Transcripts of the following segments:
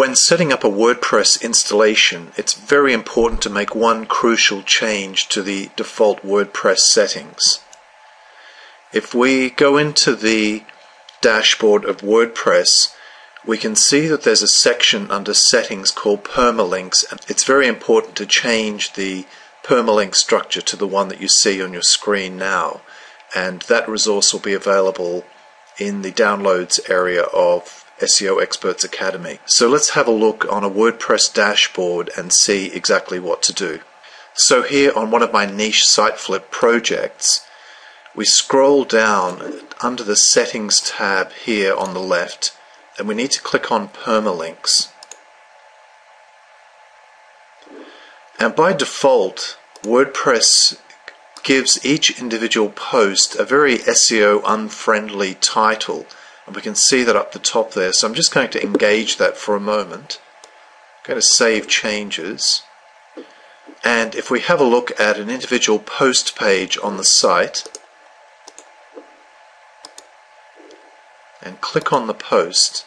When setting up a WordPress installation, it's very important to make one crucial change to the default WordPress settings. If we go into the dashboard of WordPress, we can see that there's a section under settings called Permalinks, and it's very important to change the permalink structure to the one that you see on your screen now, and that resource will be available in the downloads area of SEO Experts Academy. So let's have a look on a WordPress dashboard and see exactly what to do. So here on one of my niche site flip projects, we scroll down under the settings tab here on the left, and we need to click on permalinks. And by default, WordPress gives each individual post a very SEO unfriendly title, and we can see that up the top there. So I'm just going to engage that for a moment. I'm going to save changes, and if we have a look at an individual post page on the site and click on the post,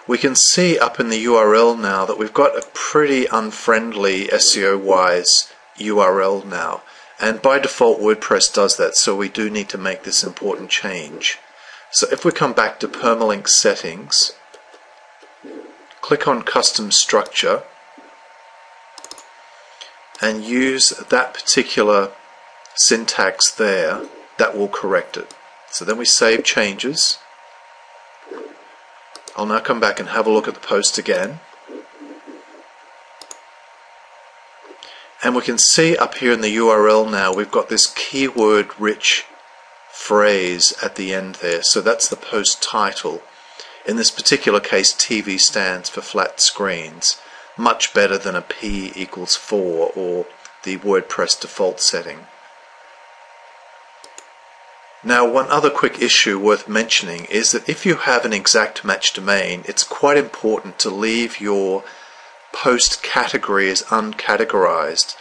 we can see up in the URL now that we've got a pretty unfriendly SEO-wise URL now, and by default WordPress does that, so we do need to make this important change. So if we come back to Permalink settings, click on custom structure and use that particular syntax there, that will correct it. So then we save changes. I'll now come back and have a look at the post again. And we can see up here in the URL now we've got this keyword rich phrase at the end there. So that's the post title. In this particular case, TV stands for flat screens. Much better than a P equals 4 or the WordPress default setting. Now, one other quick issue worth mentioning is that if you have an exact match domain, it's quite important to leave your post category as uncategorized.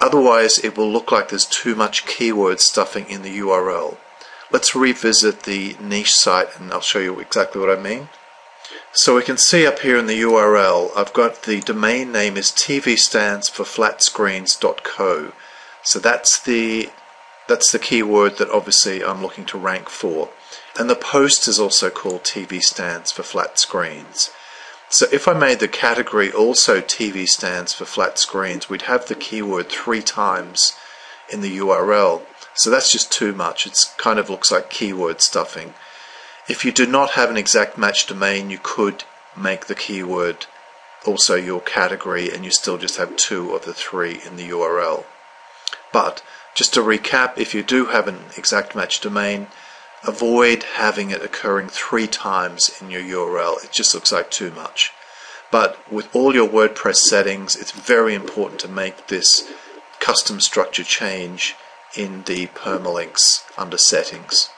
Otherwise, it will look like there's too much keyword stuffing in the URL. Let's revisit the niche site and I'll show you exactly what I mean. So we can see up here in the URL, I've got the domain name is tvstandsforflatscreens.co. So that's the keyword that obviously I'm looking to rank for. And the post is also called TV stands for flat screens. So if I made the category also TV stands for flat screens, we'd have the keyword 3 times in the URL. So that's just too much. It kind of looks like keyword stuffing. If you do not have an exact match domain, you could make the keyword also your category and you still just have 2 of the 3 in the URL. But just to recap, if you do have an exact match domain, avoid having it occurring 3 times in your URL. It just looks like too much. But with all your WordPress settings, it's very important to make this custom structure change in the permalinks under settings.